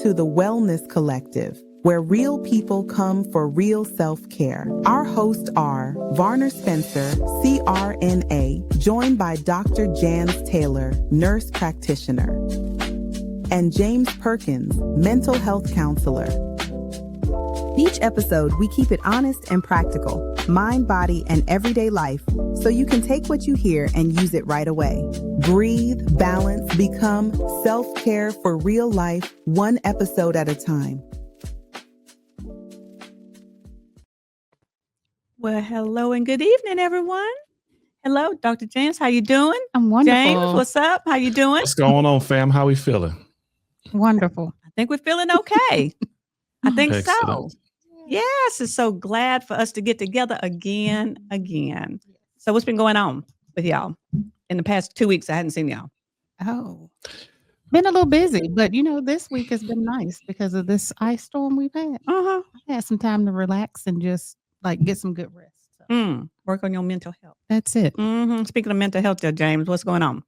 to the Wellness Collective, where real people come for real self-care. Our hosts are Varner Spencer, CRNA, joined by Dr. Jans Taylor, nurse practitioner, and James Perkins, mental health counselor. Each episode, we keep it honest and practical, mind, body, and everyday life, so you can take what you hear and use it right away. Breathe, balance, become self-care for real life, one episode at a time. Well, hello and good evening, everyone. Hello, Dr. James. How you doing? I'm wonderful. James, what's up? How you doing? What's going on, fam? How we feeling? Wonderful. I think we're feeling okay. I think so. Excellent. Yes, it's so glad for us to get together again. So what's been going on with y'all? In the past 2 weeks, I hadn't seen y'all. Oh, been a little busy, but this week has been nice because of this ice storm we've had. I had some time to relax and just get some good rest. So. Work on your mental health. That's it. Speaking of mental health there, James, what's going on?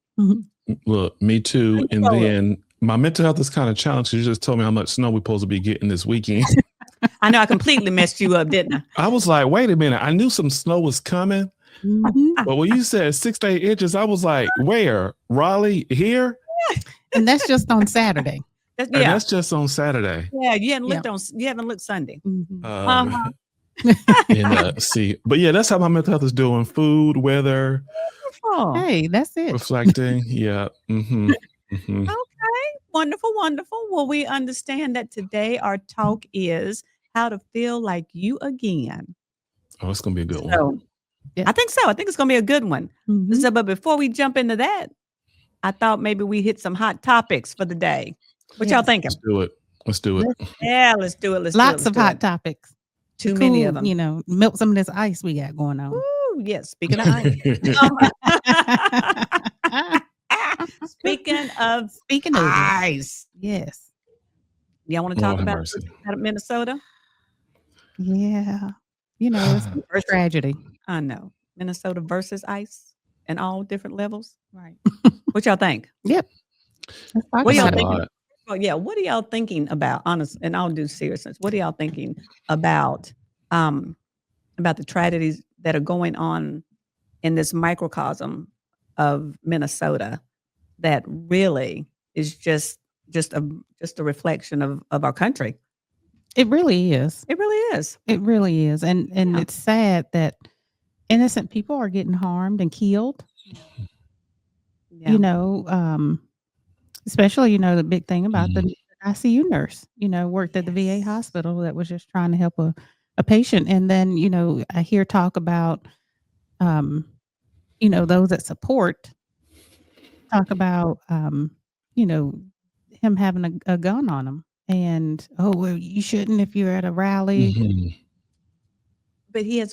Look, me too. And then my mental health is kind of challenged. You just told me how much snow we're supposed to be getting this weekend. I know I completely messed you up, didn't I? I was like, wait a minute. I knew some snow was coming. But when you said 6 to 8 inches, I was like, where? Raleigh? Here? And that's just on Saturday. And that's just on Saturday. Yeah, you haven't looked Sunday. See, but yeah, that's how my mental health is doing. Food, weather. Oh. Hey, that's it. Reflecting. Yeah. Okay. Wonderful. Well, we understand that today our talk is how to feel like you again. Oh, it's going to be a good one. Yeah. I think so. I think it's going to be a good one. So, but before we jump into that, I thought maybe we hit some hot topics for the day. What y'all thinking? Let's do it. Yeah, let's do it. Lots of hot topics. Too many of them. Melt some of this ice we got going on. Ooh, yes. Speaking of ice. Speaking of ice. Yes. Y'all want to talk about Minnesota? Yeah. It's a tragedy. I know. Minnesota versus ice and all different levels. Right. What y'all think? Yep. What y'all thinking? Oh, yeah. What are y'all thinking about? Honest, and I'll do seriousness. What are y'all thinking about the tragedies that are going on in this microcosm of Minnesota that really is just a reflection of our country? It really is. It really is. It really is. And it's sad that innocent people are getting harmed and killed. Yeah. Especially, the big thing about the ICU nurse, worked at the VA hospital that was just trying to help a patient. And then, I hear talk about, those that support talk about, him having a gun on him. And, well, you shouldn't if you're at a rally. But he has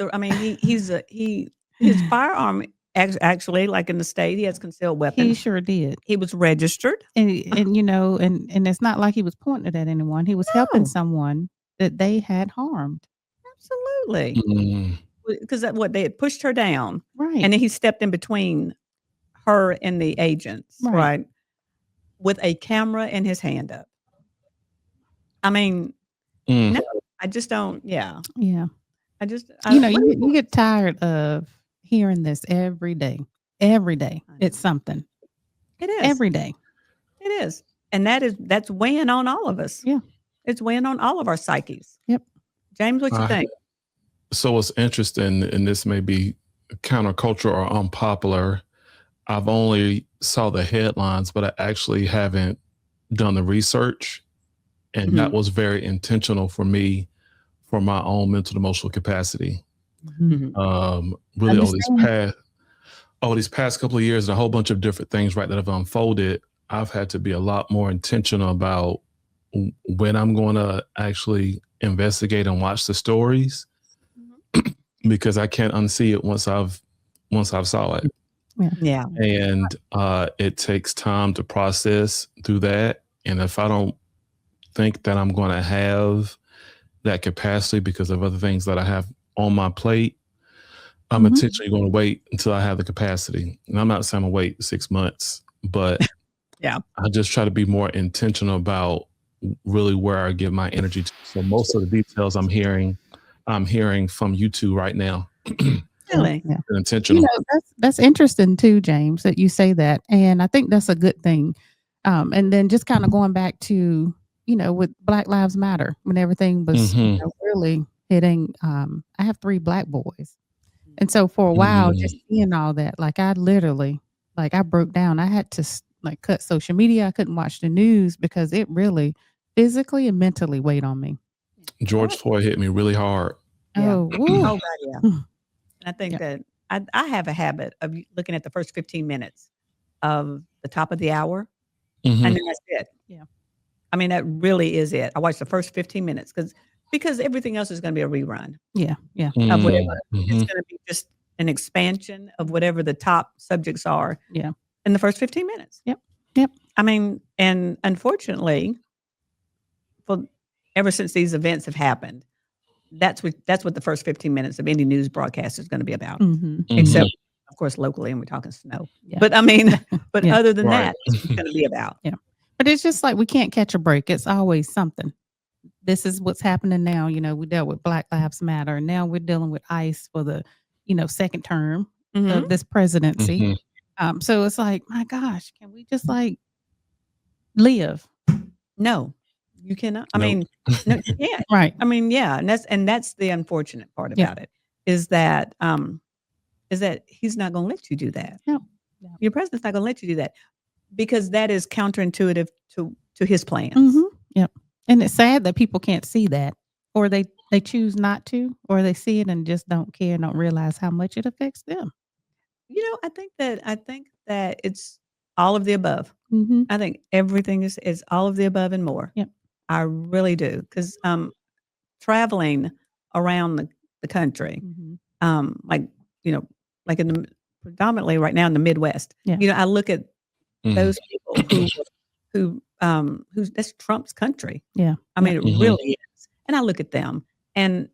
his firearm actually, like in the state, he has concealed weapons. He sure did. He was registered. And it's not like he was pointing it at anyone. He was helping someone that they had harmed. Absolutely. Because they had pushed her down. Right. And then he stepped in between her and the agents, right? With a camera and his hand up. I mean, no, I just don't. Yeah. Yeah. You get tired of hearing this every day. Every day. It's something. It is. Every day. It is. And that's weighing on all of us. Yeah. It's weighing on all of our psyches. Yep. James, what you think? So what's interesting, and this may be countercultural or unpopular, I've only saw the headlines, but I actually haven't done the research. And that was very intentional for me, for my own mental and emotional capacity. Really these past couple of years and a whole bunch of different things, that have unfolded, I've had to be a lot more intentional about when I'm going to actually investigate and watch the stories, because I can't unsee it once I've saw it. Yeah. And it takes time to process through that. And if I don't think that I'm going to have that capacity because of other things that I have on my plate, I'm intentionally going to wait until I have the capacity. And I'm not saying I'm going to wait 6 months, but yeah, I just try to be more intentional about really where I give my energy to. So most of the details I'm hearing from you two right now. Really? Yeah. Intentional. That's interesting too, James, that you say that. And I think that's a good thing. And then just kind of going back to, with Black Lives Matter, when everything was really hitting, I have 3 Black boys. And so for a while, just seeing all that, like I literally, I broke down. I had to cut social media. I couldn't watch the news because it really physically and mentally weighed on me. George Floyd hit me really hard. Yeah. Oh, woo. Oh God, yeah. And I think that I have a habit of looking at the first 15 minutes of the top of the hour, and then that's it. Yeah. I mean, that really is it. I watch the first 15 minutes because everything else is going to be a rerun. Yeah. Yeah. Of whatever. It's going to be just an expansion of whatever the top subjects are. Yeah. In the first 15 minutes. Yep. Yep. I mean, and unfortunately, ever since these events have happened, that's what the first 15 minutes of any news broadcast is going to be about. Except, of course, locally, and we're talking snow. Yeah. But I mean, Yeah. other than that, it's going to be about. Yeah. But it's just like we can't catch a break. It's always something. This is what's happening now. We dealt with Black Lives Matter, and now we're dealing with ICE for the, second term of this presidency. So it's like, my gosh, can we just live? No, you cannot. I Nope. mean, no, you can't. Right. I mean, yeah, and that's the unfortunate part about it is that he's not going to let you do that. No. Your president's not going to let you do that because that is counterintuitive to his plans. Yep. And it's sad that people can't see that, or they choose not to, or they see it and just don't care, don't realize how much it affects them. I think that it's all of the above. I think everything is all of the above and more. Yep. I really do. Because traveling around the country, like predominantly right now in the Midwest, I look at those people who that's Trump's country. Yeah. I mean, it really is. And I look at them and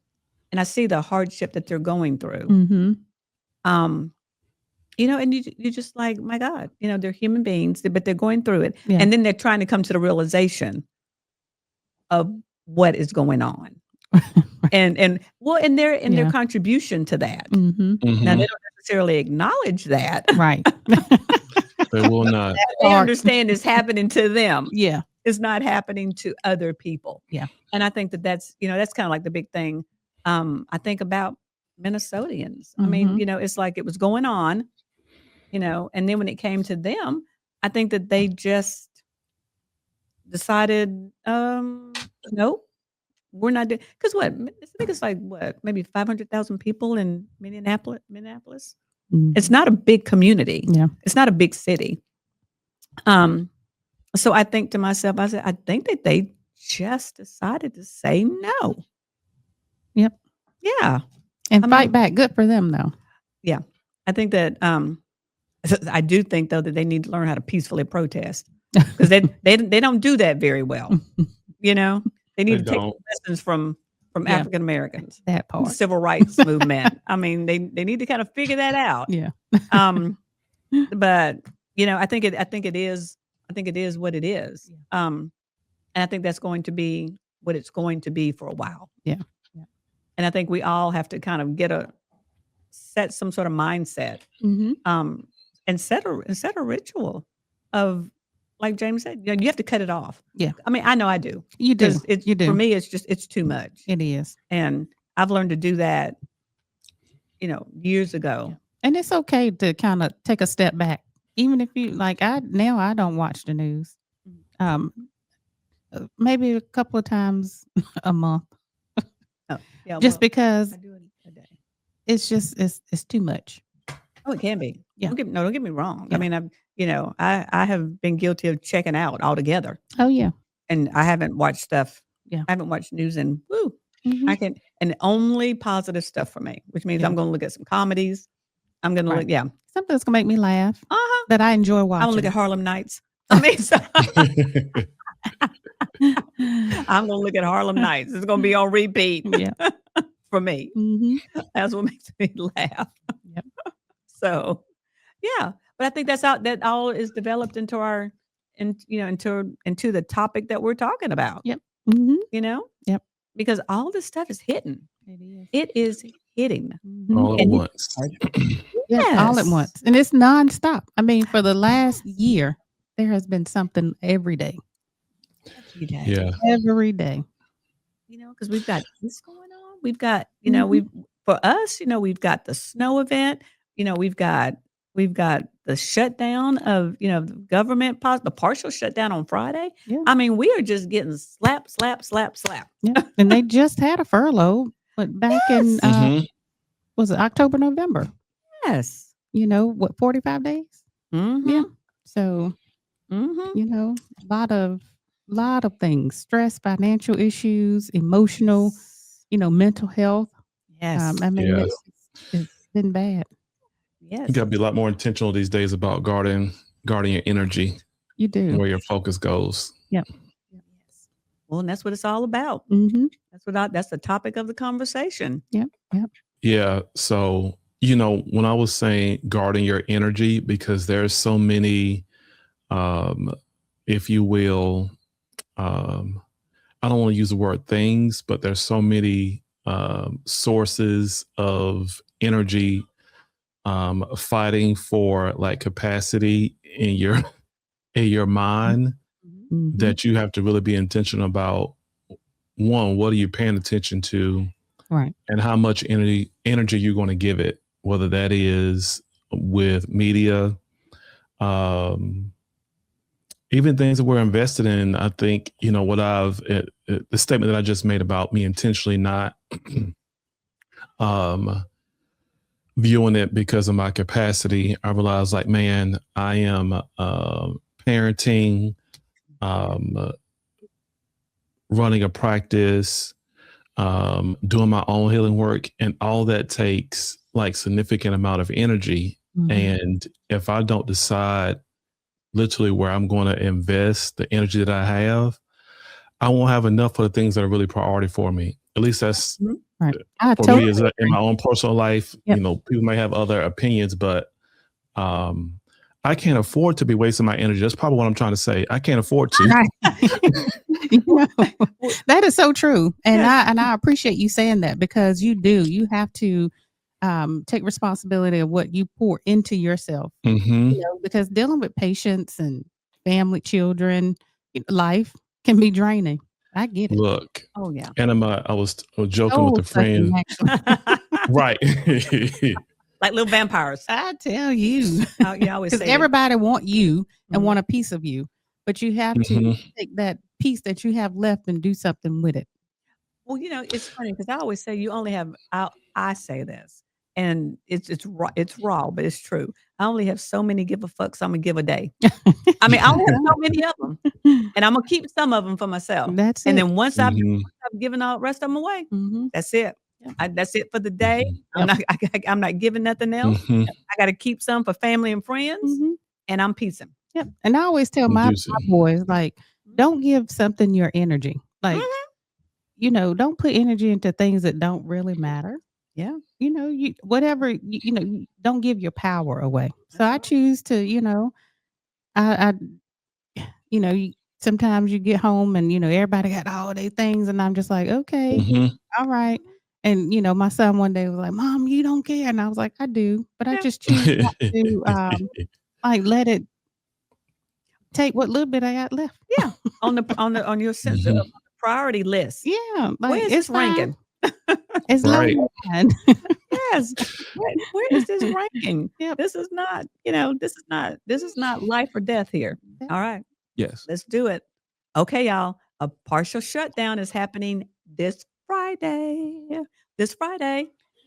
I see the hardship that they're going through. And you just like, my God, they're human beings, but they're going through it. Yeah. And then they're trying to come to the realization of what is going on. and their contribution to that. Now they don't necessarily acknowledge that. Right. They will not. They understand it's happening to them. Yeah. It's not happening to other people. Yeah. And I think that's kind of like the big thing. I think about Minnesotans. I mean, it's like it was going on, and then when it came to them, I think that they just decided, nope, we're not doing, because I think it's like maybe 500,000 people in Minneapolis. It's not a big community. Yeah. It's not a big city. So I think to myself, I said, I think that they just decided to say no. Yep. Yeah. And fight back. Good for them, though. Yeah. I think that, I do think, though, that they need to learn how to peacefully protest because they don't do that very well. They need to take lessons from African Americans. That part. Civil rights movement. I mean, they need to kind of figure that out. Yeah. But I think it is what it is. Yeah. And I think that's going to be what it's going to be for a while. Yeah. And I think we all have to kind of set some sort of mindset, and set a ritual of, like James said, you have to cut it off. Yeah. I mean, I know I do. You do. You do. For me, it's too much. It is. And I've learned to do that, years ago. Yeah. And it's okay to kind of take a step back. Even if you I don't watch the news. Maybe a couple of times a month. Oh, yeah. Just because I do it a day. it's just it's too much. Oh, it can be. Yeah. Don't get me wrong. Yeah. I mean, I have been guilty of checking out altogether. Oh yeah. And I haven't watched stuff. Yeah. I haven't watched news and and only positive stuff for me, which means I'm going to look at some comedies. I'm going to look, Something that's gonna make me laugh. That I enjoy watching. I'm going to look at Harlem Nights. I mean, so I'm going to look at Harlem Nights. It's going to be on repeat. Yeah. For me. That's what makes me laugh. Yep. So, yeah. But I think that all is developed into our into the topic that we're talking about. Yep. Mm-hmm. You know? Yep. Because all this stuff is hitting. It is. It is hitting. Mm-hmm. All at And once. Yes, all at yes. once. And it's nonstop. I mean, for the last year, there has been something every day. Every day. Yeah. Every day. Because we've got this going on. We've got, for us, we've got the snow event. We've got the shutdown of, the government, the partial shutdown on Friday. Yeah. I mean, we are just getting slap, slap, slap, slap. Yeah. And they just had a furlough, but back in, Mhm. was it October, November? Yes. 45 days? Mm-hmm. Yeah. So, Mm-hmm. a lot of things, stress, financial issues, emotional, mental health. Yes. I mean, Yes. it's been bad. Yes. You got to be a lot more intentional these days about guarding your energy, You do. where your focus goes. Yep. Well, and that's what it's all about. Mm-hmm. That's the topic of the conversation. Yep. Yep. Yeah. So, when I was saying guarding your energy, because there's so many, if you will, I don't want to use the word things, but there's so many sources of energy fighting for like capacity in your mind, Mm-hmm. that you have to really be intentional about. One, what are you paying attention to? Right. And how much energy you're going to give it, whether that is with media, even things that we're invested in. I think, the statement that I just made about me intentionally not viewing it because of my capacity, I realized like, man, I am parenting, running a practice, doing my own healing work, and all that takes like significant amount of energy. Mm-hmm. And if I don't decide literally where I'm going to invest the energy that I have, I won't have enough for the things that are really priority for me. At least that's right. for me, is in my own personal life. Yep. People may have other opinions, but I can't afford to be wasting my energy. That's probably what I'm trying to say. I can't afford to. Right. That is so true. And I appreciate you saying that, because you have to take responsibility of what you pour into yourself. Mm-hmm. Because dealing with patients and family, children, life can be draining. I get it. Look. Oh yeah. And I was joking with a friend. Right. Like little vampires. I tell you. You always say everybody want you and want a piece of you, but you have to take that piece that you have left and do something with it. Well, it's funny because I always say you only have. I say this, and it's raw, but it's true. I only have so many give a fucks I'm gonna give a day. I mean, I only have so many of them, and I'm gonna keep some of them for myself. That's and it. then once I've given all the rest of them away, that's it. That's it for the day. I'm not giving nothing else. I got to keep some for family and friends, and I'm piecing. Yep. And I always tell my boys, like, don't give something your energy. Like, don't put energy into things that don't really matter. Yeah. Whatever, don't give your power away. So I choose to, sometimes you get home and, everybody got all their things, and I'm just like, okay, all right. And, my son one day was like, Mom, you don't care. And I was like, I do, but I just choose not to, like, let it take what little bit I got left. Yeah. on your sense of priority list. Yeah. Like, where is this ranking? It's right. Yes. Where is this ranking? Yeah. This is not, this is not life or death here. All right. Yes. Let's do it. Okay, y'all. A partial shutdown is happening this Friday.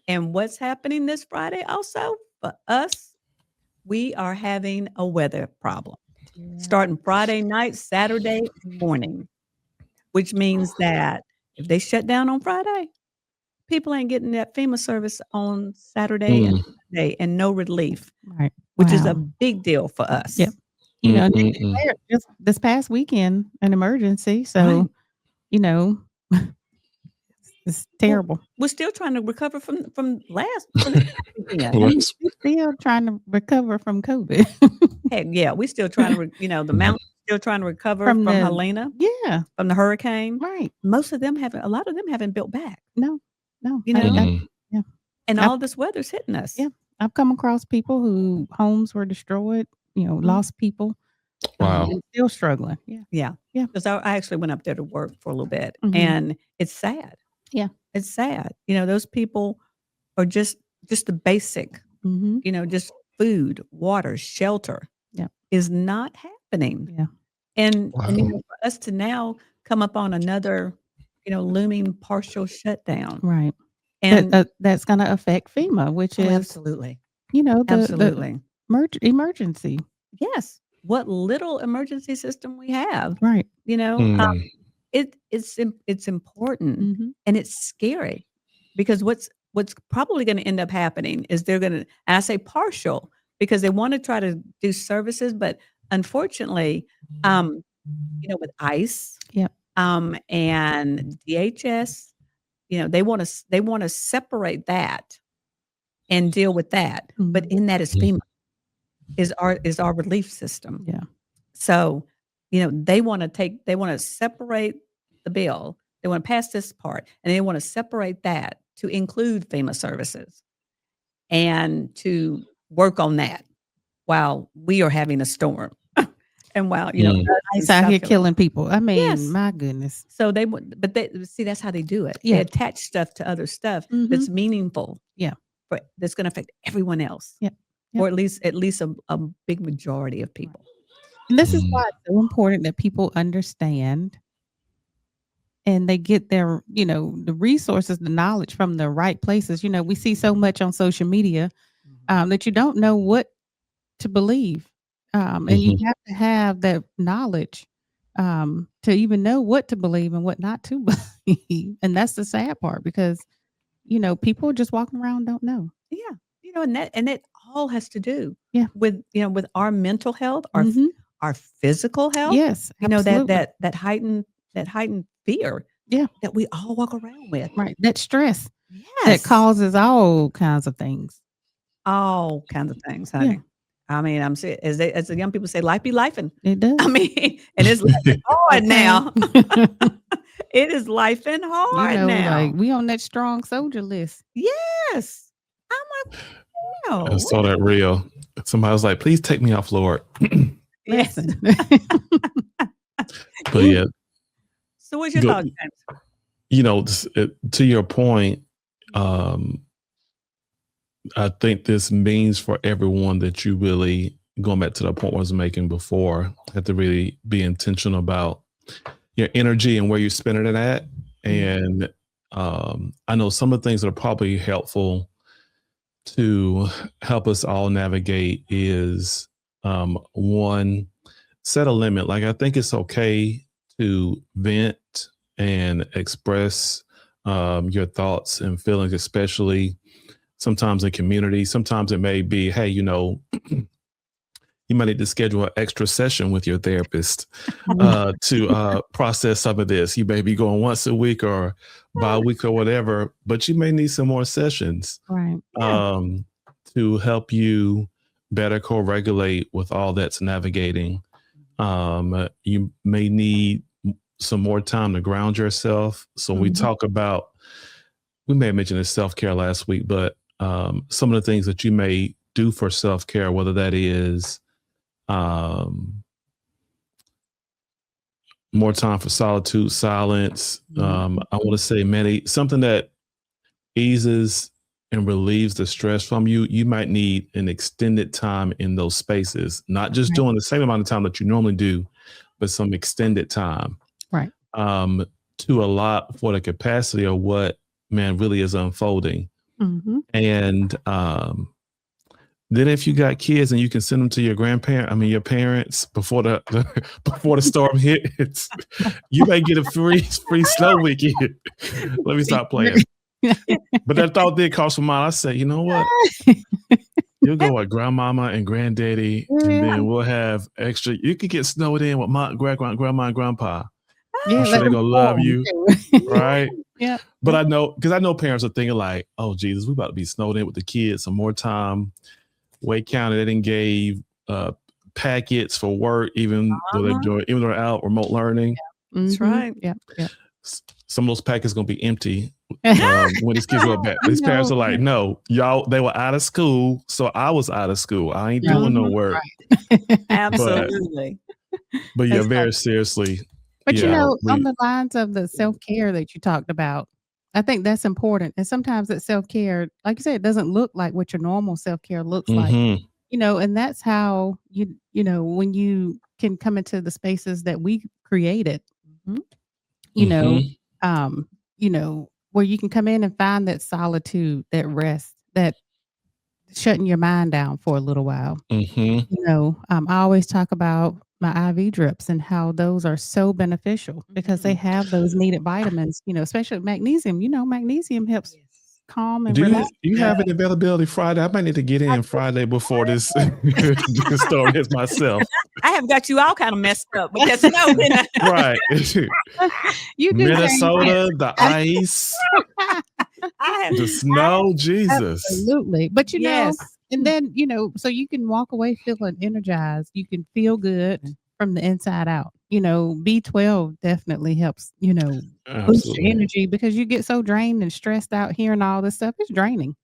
And what's happening this Friday also for us? We are having a weather problem. Starting Friday night, Saturday morning, which means that if they shut down on Friday, people ain't getting that FEMA service on Saturday and Sunday, and no relief, right? Which is a big deal for us. Yep. Just this past weekend, an emergency. So, It's terrible. We're still trying to recover from this weekend. We're still trying to recover from COVID. Heck yeah, we still trying to, the mountain's still trying to recover from Helena. Yeah. From the hurricane. Right. A lot of them haven't built back. No. Yeah. And I've all this weather's hitting us. Yeah. I've come across people who homes were destroyed, lost people. Wow. And still struggling. Yeah. Because I actually went up there to work for a little bit, and it's sad. Yeah. It's sad. Those people are just the basic, just food, water, shelter is not happening. Yeah. And for us to now come up on another, looming partial shutdown. Right. And that's going to affect FEMA, which is absolutely, the emergency. Yes. What little emergency system we have. Right. It's important and it's scary, because what's probably going to end up happening is they're going to, I say partial because they want to try to do services, but unfortunately, with ICE, and DHS, they want to separate that and deal with that. But in that is FEMA, is our relief system. Yeah. So, they want to separate the bill. They want to pass this part, and they want to separate that to include FEMA services and to work on that while we are having a storm. And while, ICE out here killing people. I mean, my goodness. So but see, that's how they do it. Yeah. They attach stuff to other stuff that's meaningful. Yeah. That's going to affect everyone else. Yeah. Or at least a big majority of people. And this is why it's so important that people understand and they get their, the resources, the knowledge from the right places. We see so much on social media that you don't know what to believe. And you have to have that knowledge to even know what to believe and what not to believe. And that's the sad part, because, people just walking around don't know. Yeah. And that all has to do with our mental health, our physical health. Yes. Absolutely. That heightened fear that we all walk around with. Right. That stress that causes all kinds of things. All kinds of things, honey. Yeah. I mean, I'm saying, as the young people say, life be lifing. It does. I mean, and it's hard now. It is life and hard now. Like we on that strong soldier list. Yes. I'm like, I saw that reel. Somebody was like, "Please take me off, Lord." Listen. But yeah. So what's your thoughts, James? To your point, I think this means for everyone that you really, going back to the point I was making before, have to really be intentional about your energy and where you're spending it at. And I know some of the things that are probably helpful to help us all navigate is one, set a limit. Like, I think it's okay to vent and express your thoughts and feelings, especially sometimes in community. Sometimes it may be, hey, you might need to schedule an extra session with your therapist to process some of this. You may be going once a week or bi-week or whatever, but you may need some more sessions to help you better co-regulate with all that's navigating. You may need some more time to ground yourself. So we talk about, we may have mentioned this self-care last week, but some of the things that you may do for self-care, whether that is more time for solitude, silence. I want to say something that eases and relieves the stress from you. You might need an extended time in those spaces, not just doing the same amount of time that you normally do, but some extended time. Right. To allow for the capacity of what really is unfolding. And then if you got kids and you can send them to your your parents before the storm hits, you may get a free snow weekend. Let me stop playing. But that thought did cross my mind. I said, you know what? You'll go with grandmama and granddaddy, and then we'll have extra. You could get snowed in with grandma and grandpa. Yeah, I'm sure they're gonna love you, right? Yeah. But I know, because I know parents are thinking like, oh, Jesus, we about to be snowed in with the kids some more time. Wake County, they didn't gave packets for work, even though they're out remote learning. That's right. Yeah. Yeah. Some of those packets going to be empty when these kids go back. These parents are like, no, y'all, they were out of school. So I was out of school. I ain't doing no work. Right. Absolutely. But yeah, very seriously. But on the lines of the self-care that you talked about, I think that's important. And sometimes that self-care, like you said, it doesn't look like what your normal self-care looks like. And that's how when you can come into the spaces that we created, where you can come in and find that solitude, that rest, that shutting your mind down for a little while. I always talk about my IV drips and how those are so beneficial because they have those needed vitamins, especially magnesium. Magnesium helps calm and relax. You have an availability Friday? I might need to get in Friday before this story hits myself. I have got you all kind of messed up because right. You do Minnesota, the ice, the snow, Jesus. Absolutely. But and then, so you can walk away feeling energized. You can feel good from the inside out. B12 definitely helps, boost your energy because you get so drained and stressed out hearing all this stuff. It's draining.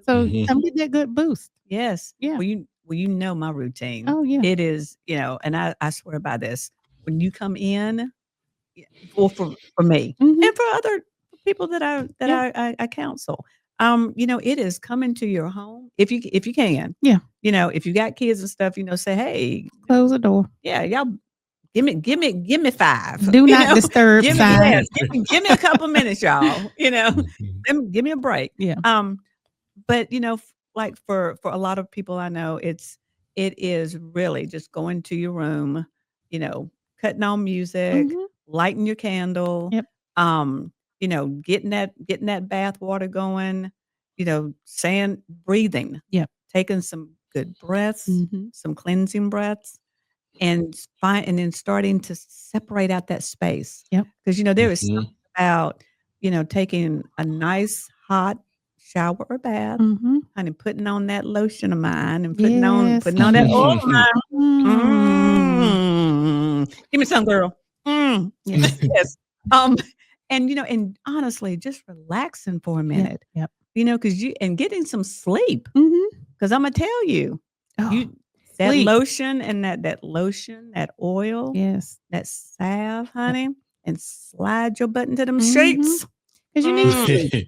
So come get that good boost. Yes. Yeah. Well, you know my routine. Oh, yeah. It is, and I swear by this. When you come in, well, for me and for other people that I counsel, it is coming to your home if you can. Yeah. If you got kids and stuff, say, hey, close the door. Yeah, y'all give me 5. Do not disturb. Give me a couple minutes, y'all. Give me a break. Yeah. But like for a lot of people I know, it is really just going to your room, cutting on music, lighting your candle, getting that bath water going, breathing, taking some good breaths, some cleansing breaths, and then starting to separate out that space. Because there is something about taking a nice hot shower or bath, honey, putting on that lotion of mine and putting on that oil of mine. Give me some, girl. Yes. And honestly, just relaxing for a minute. Because getting some sleep. Because I'm gonna tell you, that lotion and that lotion, that oil, that salve, honey, and slide your butt into them sheets. Because you need sleep.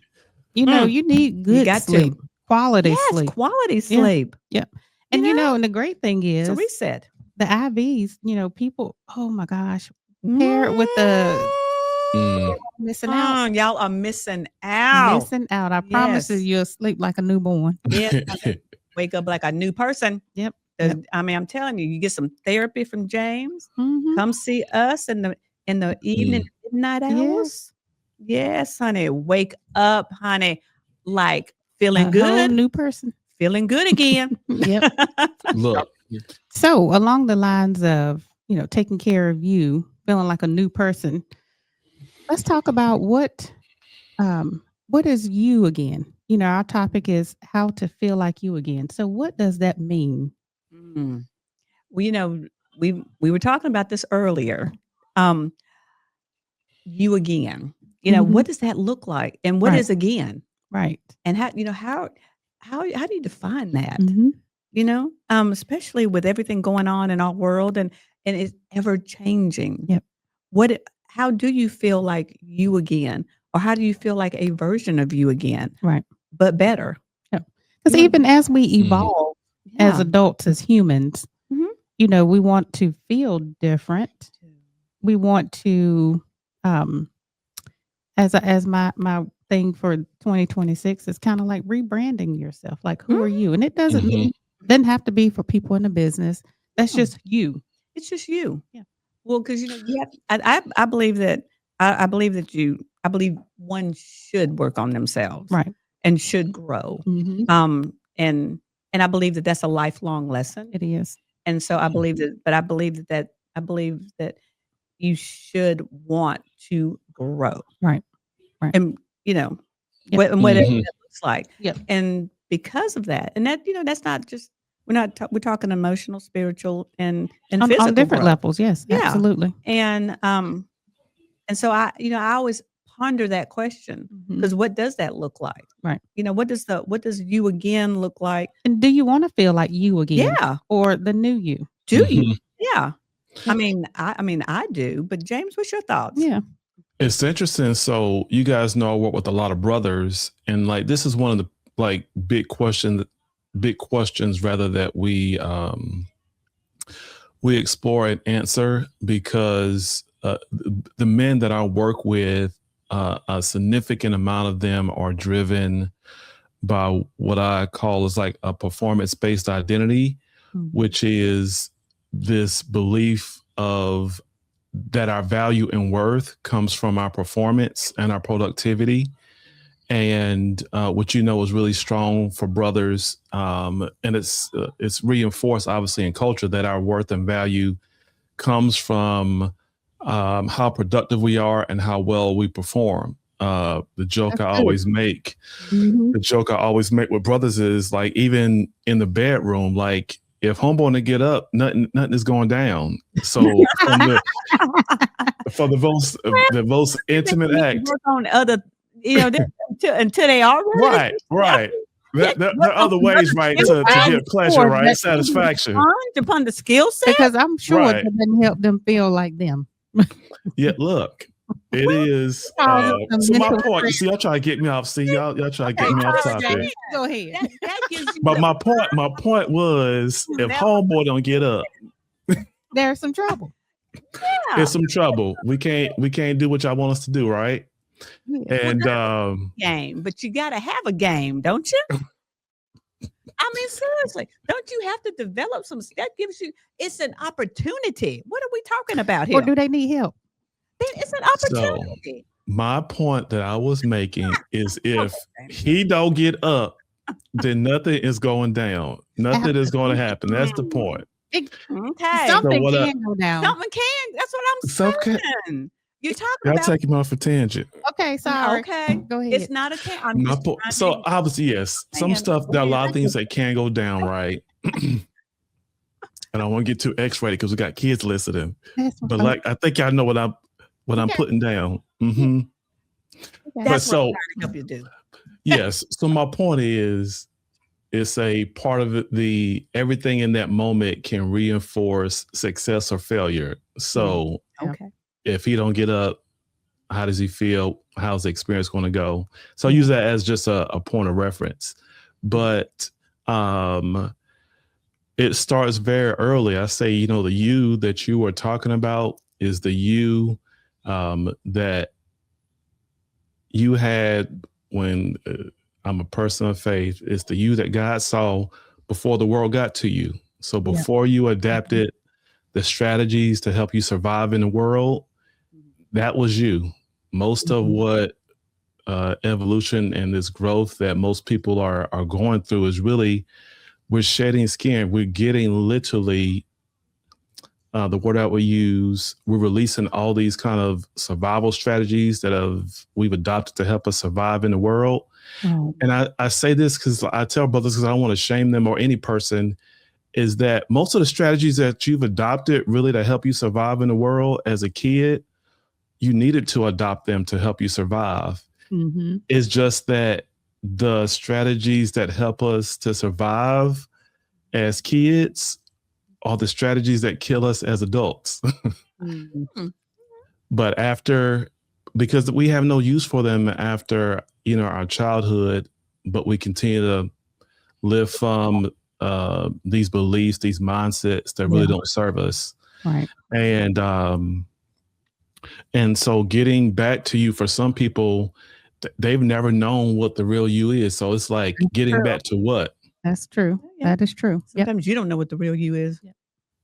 You need good sleep. Quality sleep. Quality sleep. Yeah. And and the great thing is it's a reset. The IVs, people, oh my gosh, pair it with the missing out. Y'all are missing out. Missing out. I promise you'll sleep like a newborn. Yeah. Wake up like a new person. Yep. I mean, I'm telling you, you get some therapy from James. Come see us in the evening, midnight hours. Yes, honey. Wake up, honey. Like feeling good. Whole new person. Feeling good again. Yep. Look. So along the lines of, taking care of you, feeling like a new person, let's talk about what is you again? Our topic is how to feel like you again. So what does that mean? Well, we were talking about this earlier. You again. What does that look like? And what is again? Right. And how do you define that? Especially with everything going on in our world and it's ever changing. Yep. How do you feel like you again? Or how do you feel like a version of you again? Right. But better. Because even as we evolve as adults, as humans, we want to feel different. We want to, as my thing for 2026 is kind of like rebranding yourself. Like, who are you? And it doesn't have to be for people in the business. That's just you. It's just you. Yeah. Well, because I believe that I believe one should work on themselves, right, and should grow. And I believe that that's a lifelong lesson. It is. And so I believe that, but I believe that you should want to grow. Right. Right. and Yep. whatever Mhm. that looks like. Yep. And because of that, and that that's not just we're talking emotional, spiritual, and physical On different growth. levels. Yes, Yeah. absolutely. And so I always ponder that question, because what does that look like? Right. What does you again look like? And do you want to feel like you again? Yeah. Or the new you? Do you? Mhm. Yeah. I mean, I do, but James, what's your thoughts? Yeah. It's interesting. So you guys know I work with a lot of brothers, and like this is one of the like big questions rather that we explore and answer, because the men that I work with, a significant amount of them are driven by what I call is like a performance-based identity, which is this belief of that our value and worth comes from our performance and our productivity. And what is really strong for brothers, and it's reinforced obviously in culture, that our worth and value comes from how productive we are and how well we perform. The joke I always make, with brothers is like, even in the bedroom, like if homeboy to get up, nothing is going down. So for the most intimate act, work on other, until they are ready. right. There are other ways, right, to get pleasure, right, satisfaction. Upon the skill set, Because I'm sure Right. that doesn't help them feel like them. Yeah, look, it is. So my point, you see, y'all try to get me off. See, y'all try to get me off topic. Go ahead. that gives you But my point was, if homeboy don't get up, There's some trouble. there's some trouble. We can't do what y'all want us to do, right? Yeah. And game, but you got to have a game, don't you? I mean, seriously, don't you have to develop some? That gives you, it's an opportunity. What are we talking about here? Or do they need help? It's an opportunity. my point that I was making is, if he don't get up, then nothing is going down. Nothing is going to happen. That's the point. Okay. Something what can go down. Something can. That's what I'm saying. You're talking Y'all about. taking me off a tangent. Okay, sorry. Okay. Go ahead. It's not a tangent. So obviously, yes, some stuff, there are a lot of things that can go down, right? And I want to get too X-rated because we got kids listening. But like, I think y'all know what I'm putting down. That's But what so, I'm trying to help you do. yes. So my point is, it's a part of it, everything in that moment can reinforce success or failure. So Okay. if he don't get up, how does he feel? How's the experience going to go? So I use that as just a point of reference. But it starts very early. I say, the you that you were talking about is the you that you had when I'm a person of faith. It's the you that God saw before the world got to you. So before you adapted the strategies to help you survive in the world, that was you. Most of what evolution and this growth that most people are going through is really, we're shedding skin. We're getting literally, the word that we use, we're releasing all these kind of survival strategies that we've adopted to help us survive in the world. And I say this because I tell brothers, because I don't want to shame them or any person, is that most of the strategies that you've adopted really to help you survive in the world as a kid, you needed to adopt them to help you survive. It's just that the strategies that help us to survive as kids are the strategies that kill us as adults. But because we have no use for them after, our childhood, but we continue to live from these beliefs, these mindsets that really don't serve us. Right. And so getting back to you, for some people, they've never known what the real you is. So it's like getting back to what? That's true. Yeah. That is true. Sometimes you don't know what the real you is. Yeah.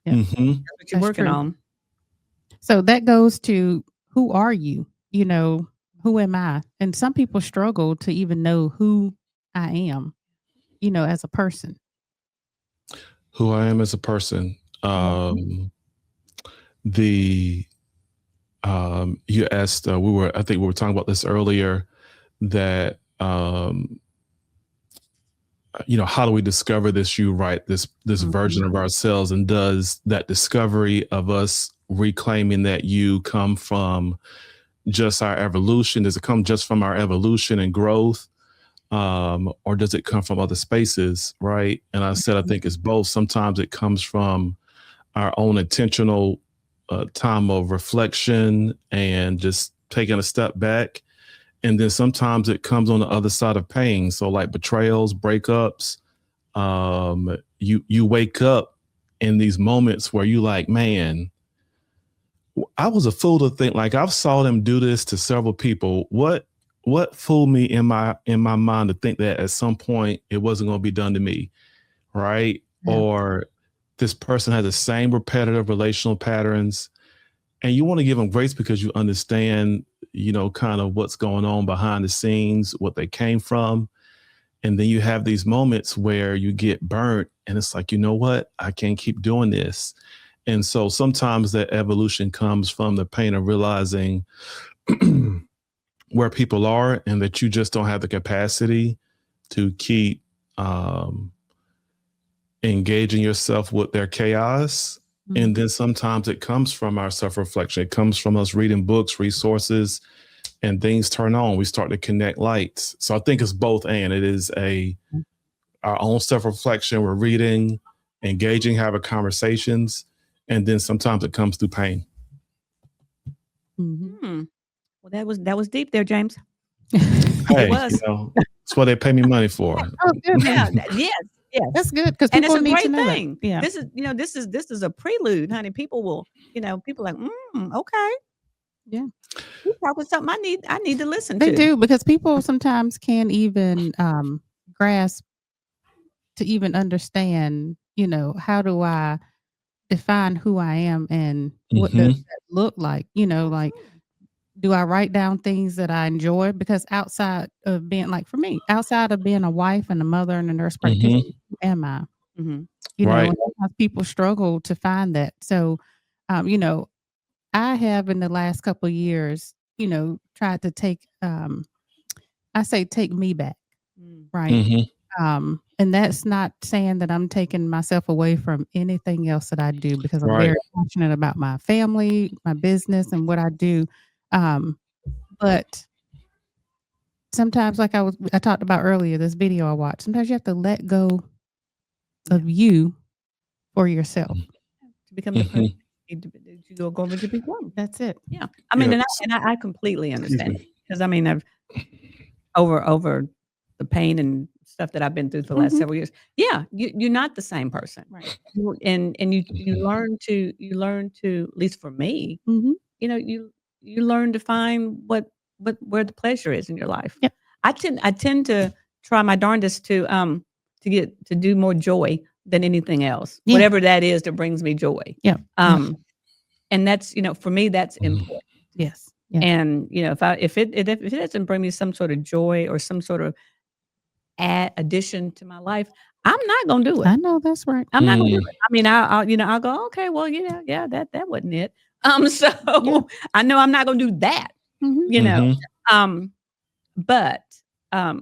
That's what you're That's working true. on. So that goes to, who are you? Who am I? And some people struggle to even know who I am, as a person. Who I am as a person. you asked, I think we were talking about this earlier, that, how do we discover this this version of ourselves? And does that discovery of us reclaiming that you come from just our evolution? Does it come just from our evolution and growth? Or does it come from other spaces, right? And I said, I think it's both. Sometimes it comes from our own intentional time of reflection and just taking a step back. And then sometimes it comes on the other side of pain. So like betrayals, breakups, you wake up in these moments where you like, man, I was a fool to think, like, I've saw them do this to several people. What fooled me in my mind to think that at some point it wasn't going to be done to me, right? Yeah. Or this person has the same repetitive relational patterns, and you want to give them grace because you understand, kind of what's going on behind the scenes, what they came from. And then you have these moments where you get burnt and it's like, you know what? I can't keep doing this. And so sometimes that evolution comes from the pain of realizing where people are and that you just don't have the capacity to keep engaging yourself with their chaos. Mm-hmm. And then sometimes it comes from our self-reflection. It comes from us reading books, resources, and things turn on. We start to connect lights. So I think it's both. And it is our own self-reflection. We're reading, engaging, having conversations. And then sometimes it comes through pain. Mm-hmm. Well, that was deep there, James. Hey, it was. That's what they pay me money for. Oh, good. Yeah, yes. That's good because and people it's a need great to know thing. That. Yeah. This is a prelude, honey. People will, people like, okay. Yeah. You're talking something I need to listen to. They do, because people sometimes can't even grasp to even understand, how do I define who I am and what does that look like? Like, do I write down things that I enjoy? Because outside of being, like for me, outside of being a wife and a mother and a nurse practitioner, who am I? Mm-hmm. Right. And sometimes people struggle to find that. So, I have in the last couple of years, tried to take me back, right? Mm-hmm. And that's not saying that I'm taking myself away from anything else that I do, because I'm very passionate about my family, my business, and what I do. But sometimes, like I talked about earlier, this video I watched, sometimes you have to let go of you for yourself to become the person you're going to become. That's it. Yeah. I mean, and I completely understand, because I've over the pain and stuff that I've been through for the last several years. Yeah. You're not the same person. Right. And you learn to, at least for me, you learn to find where the pleasure is in your life. Yep. I tend to try my darndest to do more joy than anything else, whatever that is that brings me joy. Yeah. And that's, for me, that's important. Yes. Yeah. And, if it doesn't bring me some sort of joy or some sort of addition to my life, I'm not going to do it. I know that's right. I'm not going to do it. I mean, I'll go, okay, well, that wasn't it. So I know I'm not going to do that, but, I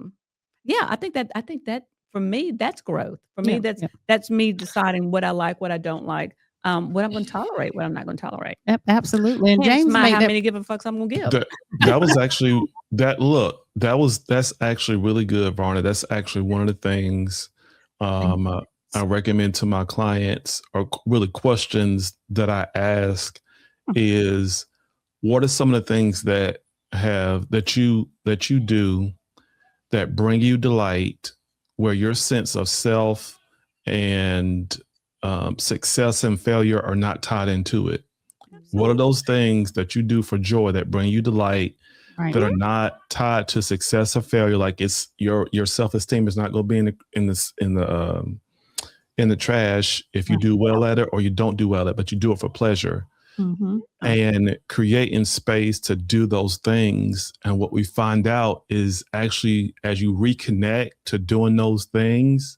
think that for me, that's growth. For me, that's me deciding what I like, what I don't like, what I'm going to tolerate, what I'm not going to tolerate. Absolutely. And James made how many give a fucks I'm going to give. That was actually that's actually really good, Varna. That's actually one of the things I recommend to my clients, or really questions that I ask is, what are some of the things that you do that bring you delight, where your sense of self and success and failure are not tied into it? Absolutely. What are those things that you do for joy that bring you delight, that are not tied to success or failure? Like, it's your self-esteem is not going to be in the trash if you do well at it or you don't do well at it, but you do it for pleasure. And creating space to do those things. And what we find out is, actually, as you reconnect to doing those things,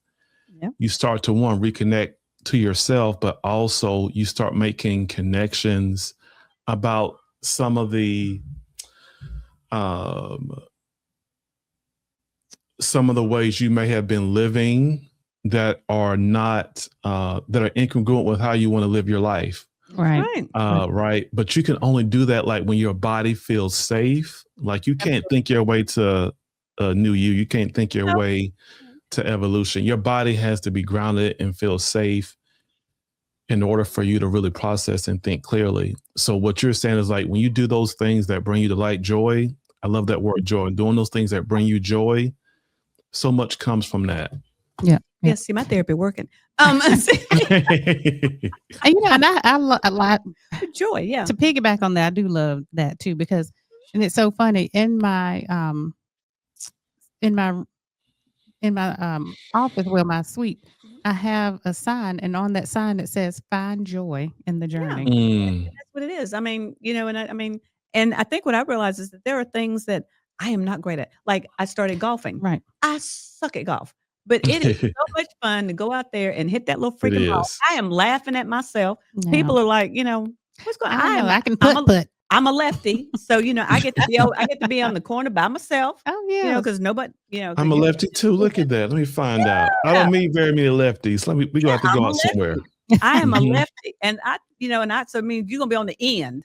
you start to reconnect to yourself, but also you start making connections about some of the ways you may have been living that are not that are incongruent with how you want to live your life. Right. Right. But you can only do that like when your body feels safe. Like you can't think your way to a new you. You can't think your way to evolution. Your body has to be grounded and feel safe in order for you to really process and think clearly. So what you're saying is like when you do those things that bring you delight, joy, I love that word joy, doing those things that bring you joy, so much comes from that. Yeah. Yeah, see, my therapy working. And, and I like joy. Yeah. To piggyback on that, I do love that too, because, and it's so funny in my office, well, my suite, I have a sign, and on that sign it says "Find joy in the journey." Yeah. That's what it is. I mean, and I think what I realized is that there are things that I am not great at. Like I started golfing. Right. I suck at golf. But it is so much fun to go out there and hit that little freaking ball. I am laughing at myself. No. People are like, what's going on? I can put. I'm a lefty, so I get to be on the corner by myself. Oh yeah, because nobody, I'm a lefty too. Look at that. Let me find out. I don't meet very many lefties. We go have to go out somewhere. I am a lefty, and so it means you're gonna be on the end,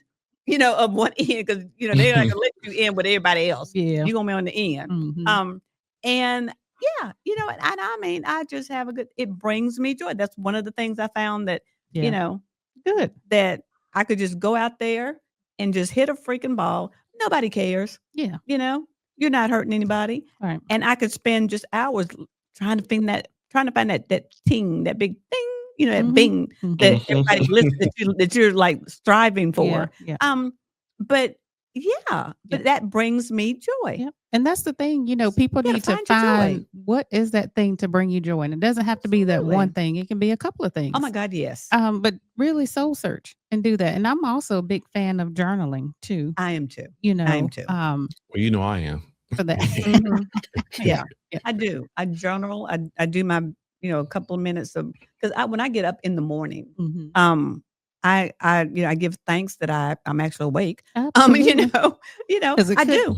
of one end because they're not gonna let you in with everybody else. Yeah, you're gonna be on the end. Mm-hmm. And yeah, and I mean, I just have it brings me joy. That's one of the things I found that, good, that I could just go out there and just hit a freaking ball. Nobody cares. Yeah. You're not hurting anybody. Right. And I could spend just hours trying to find that ting, that big thing, that bing that everybody listens that you're like striving for. Yeah. But that brings me joy. Yep. And that's the thing, people need to find what is that thing to bring you joy. And it doesn't have to be that one thing. It can be a couple of things. Oh my God, yes. But really soul search and do that. And I'm also a big fan of journaling too. I am too. I am too. Well, I am. For that. Yeah, I do. I journal. I do my, a couple of minutes of, because when I get up in the morning, I give thanks that I'm actually awake. Absolutely. I do.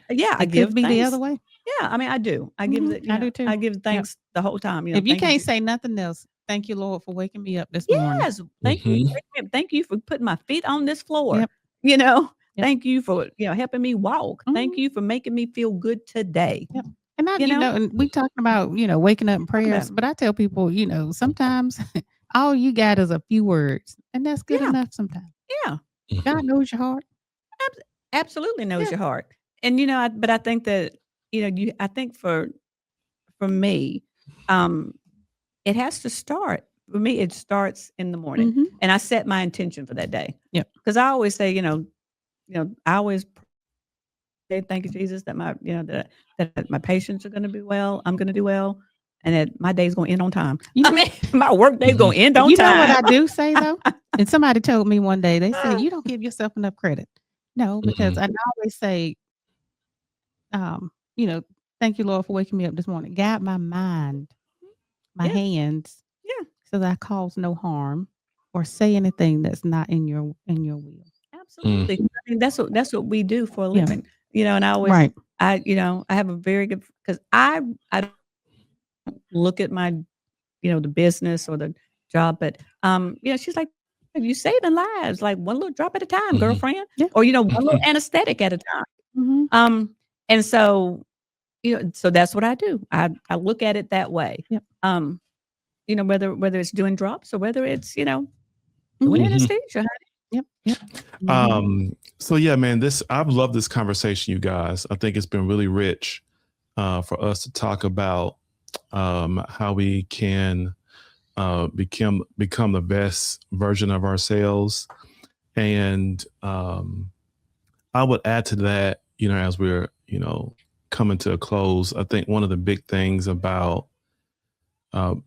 Yeah, I give be thanks. The other way. Yeah, I mean, I do. I give I do too. I give thanks the whole time. If you can't say nothing else, thank you, Lord, for waking me up this morning. Yes, thank you. Thank you for putting my feet on this floor. Yep. Thank you for helping me walk. Thank you for making me feel good today. Yep. And and we talking about waking up in prayers, but I tell people sometimes all you got is a few words, and that's good enough sometimes. Yeah, God knows your heart. Absolutely knows your heart. And but I think that I think for me, it has to start. For me, it starts in the morning, and I set my intention for that day. Yeah, because I always say, I always say, thank you, Jesus, that my that my patients are going to be well. I'm going to do well, and that my day's going to end on time. My work day's going to end on time. You know what I do say though? And somebody told me one day, they said, you don't give yourself enough credit. No, because I always say, thank you, Lord, for waking me up this morning. Guide my mind, my hands, so that I cause no harm or say anything that's not in your will. Absolutely. I mean, that's what we do for a living. And I always, I have a very good, because I don't look at my, the business or the job, but she's like, you saving lives, like one little drop at a time, girlfriend, or one little anesthetic at a time. And so, so that's what I do. I look at it that way. Yep. Whether it's doing drops or whether it's doing anesthesia. Honey. Yep. So yeah, man, I've loved this conversation, you guys. I think it's been really rich for us to talk about how we can become the best version of ourselves. And I would add to that, as we're, coming to a close, I think one of the big things about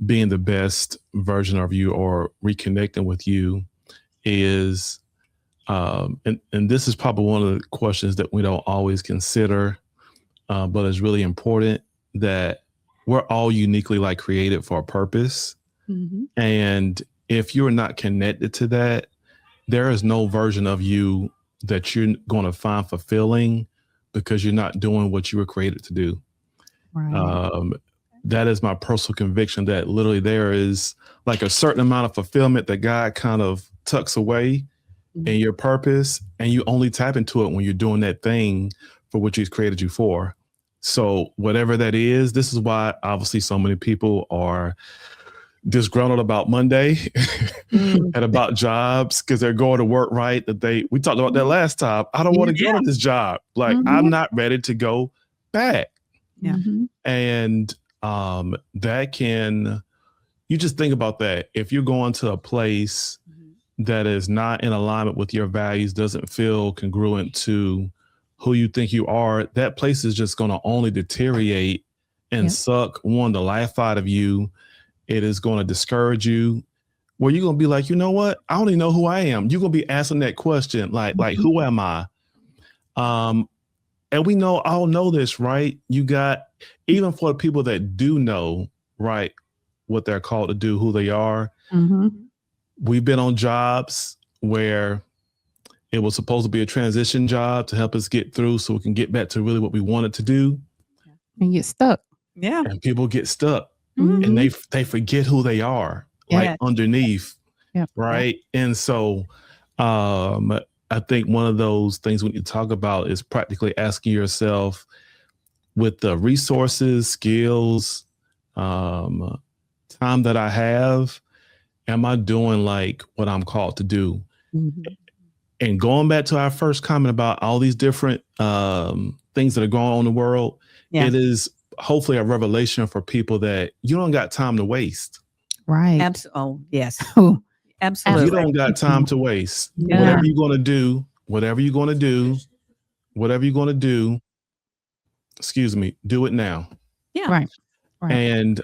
being the best version of you or reconnecting with you is, and this is probably one of the questions that we don't always consider, but it's really important, that we're all uniquely created for a purpose. And if you're not connected to that, there is no version of you that you're going to find fulfilling because you're not doing what you were created to do. Right. That is my personal conviction, that literally there is like a certain amount of fulfillment that God kind of tucks away in your purpose, and you only tap into it when you're doing that thing for which He's created you for. So whatever that is, this is why obviously so many people are disgruntled about Monday and about jobs, because they're going to work right. We talked about that last time. I don't want to go to this job. Like I'm not ready to go back. Yeah. And that can, you just think about that. If you're going to a place that is not in alignment with your values, doesn't feel congruent to who you think you are, that place is just going to only deteriorate and suck the life out of you. It is going to discourage you, where you're going to be like, you know what? I don't even know who I am. You're going to be asking that question, like who am I? And we all know this, right? You got, even for the people that do know, right, what they're called to do, who they are. We've been on jobs where it was supposed to be a transition job to help us get through so we can get back to really what we wanted to do. And get stuck. Yeah. And people get stuck and they forget who they are, like underneath. Right. And so I think one of those things we need to talk about is practically asking yourself, with the resources, skills, time that I have, am I doing like what I'm called to do? And going back to our first comment about all these different things that are going on in the world, it is hopefully a revelation for people that you don't got time to waste. Right. Oh, yes. Absolutely. You don't got time to waste. Whatever you're going to do, do it now. Yeah. Right. And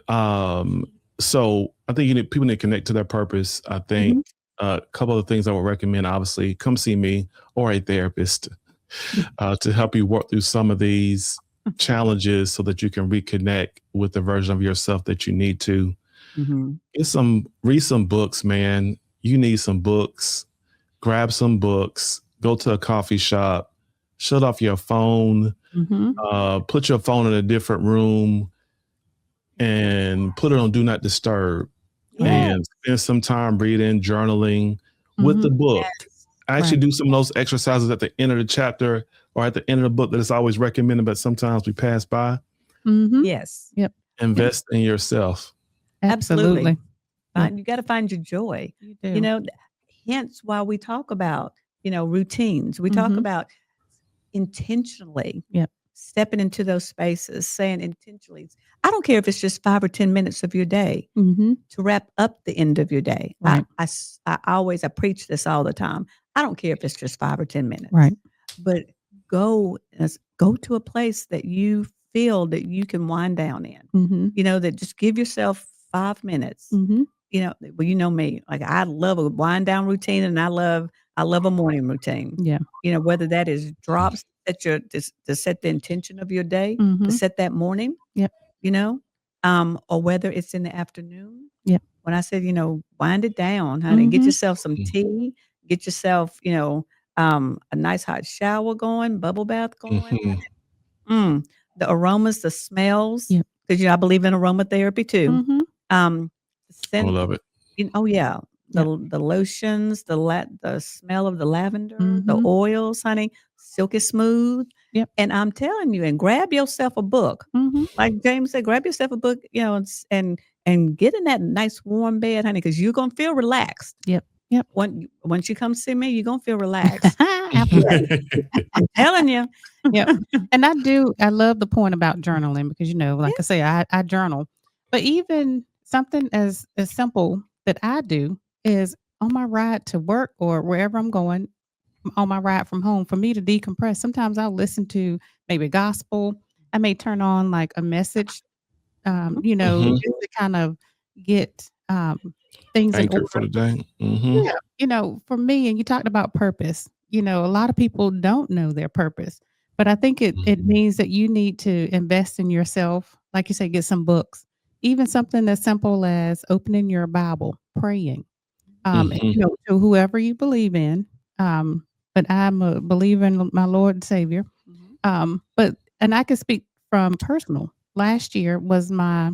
so I think people need to connect to their purpose. I think a couple of things I would recommend, obviously, come see me or a therapist to help you work through some of these challenges so that you can reconnect with the version of yourself that you need to. Read some books, man. You need some books. Grab some books. Go to a coffee shop. Shut off your phone. Put your phone in a different room and put it on Do Not Disturb. And spend some time reading, journaling with the book. I actually do some of those exercises at the end of the chapter or at the end of the book that is always recommended, but sometimes we pass by. Yes. Yep. Invest in yourself. Absolutely. You got to find your joy. You know, hence why we talk about, routines. We talk about intentionally stepping into those spaces, saying intentionally, I don't care if it's just 5 or 10 minutes of your day to wrap up the end of your day. Right. I preach this all the time. I don't care if it's just 5 or 10 minutes. Right. But go to a place that you feel that you can wind down in. That just give yourself 5 minutes. Well, you know me, like I love a wind down routine, and I love a morning routine. Yeah. Whether that is drops to set the intention of your day, to set that morning. Yep. Or whether it's in the afternoon. Yep. When I said, wind it down, honey, get yourself some tea, get yourself, a nice hot shower going, bubble bath going. The aromas, the smells, because I believe in aromatherapy too. I love it. The lotions, the smell of the lavender, the oils, honey, silky smooth. Yep. And I'm telling you, and grab yourself a book. Like James said, grab yourself a book, and get in that nice warm bed, honey, because you're gonna feel relaxed. Yep. Once you come see me, you're gonna feel relaxed. I'm telling you. Yeah. And I love the point about journaling because, like I say, I journal. But even something as simple that I do is on my ride to work or wherever I'm going, on my ride from home, for me to decompress, sometimes I'll listen to maybe gospel. I may turn on like a message, just to kind of get things in Anchor order for the day. Yeah. For me, and you talked about purpose, a lot of people don't know their purpose, but I think it means that you need to invest in yourself. Like you say, get some books, even something as simple as opening your Bible, praying, to whoever you believe in. but I'm a believer in my Lord and Savior. And I can speak from personal. Last year was my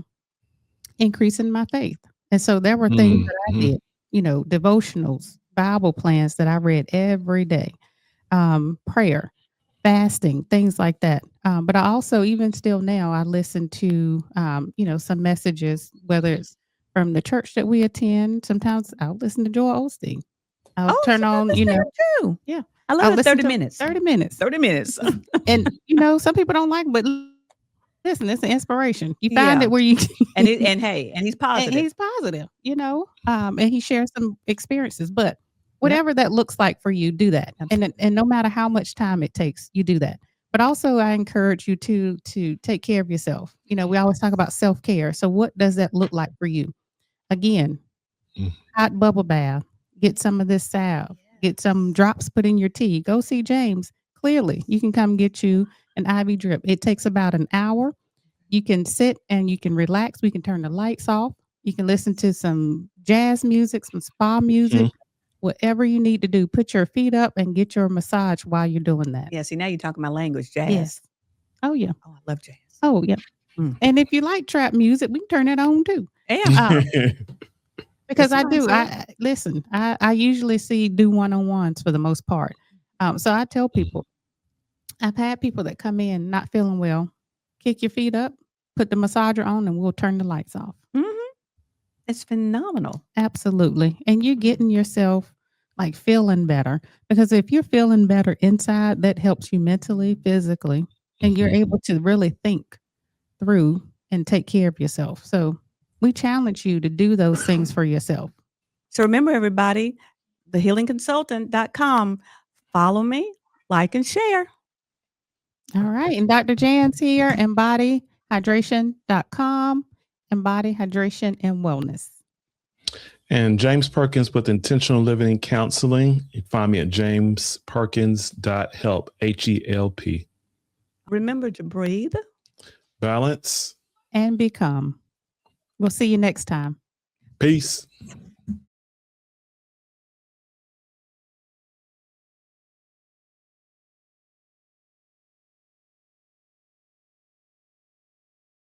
increase in my faith. And so there were things that I did, devotionals, Bible plans that I read every day, prayer, fasting, things like that. But I also, even still now, I listen to, some messages, whether it's from the church that we attend. Sometimes I'll listen to Joel Osteen. I'll turn on, too. Yeah. I love it. 30 minutes. 30 minutes. 30 minutes. And, some people don't like, but listen, it's an inspiration. You find it where you and he's positive. And he's positive, and he shares some experiences. But whatever that looks like for you, do that. And no matter how much time it takes, you do that. But also I encourage you to take care of yourself. We always talk about self-care. So what does that look like for you? Again, hot bubble bath, get some of this salve, get some drops put in your tea. Go see James. Clearly, you can come get you an IV drip. It takes about an hour. You can sit and you can relax. We can turn the lights off. You can listen to some jazz music, some spa music, whatever you need to do. Put your feet up and get your massage while you're doing that. Yeah, see, now you're talking my language, jazz. Yes. Oh, yeah. Oh, I love jazz. Oh, yeah. And if you like trap music, we can turn it on too. Yeah. Because I do. I usually do one-on-ones for the most part. So I tell people, I've had people that come in not feeling well, kick your feet up, put the massager on, and we'll turn the lights off. It's phenomenal. Absolutely. And you're getting yourself like feeling better, because if you're feeling better inside, that helps you mentally, physically, and you're able to really think through and take care of yourself. So we challenge you to do those things for yourself. So remember, everybody, thehealingconsultant.com. Follow me, like, and share. All right. And Dr. Jan's here, embodyhydration.com, Embody Hydration and Wellness. And James Perkins with Intentional Living and Counseling. You can find me at jamesperkins.help, HELP. Remember to breathe, balance, and become. We'll see you next time. Peace.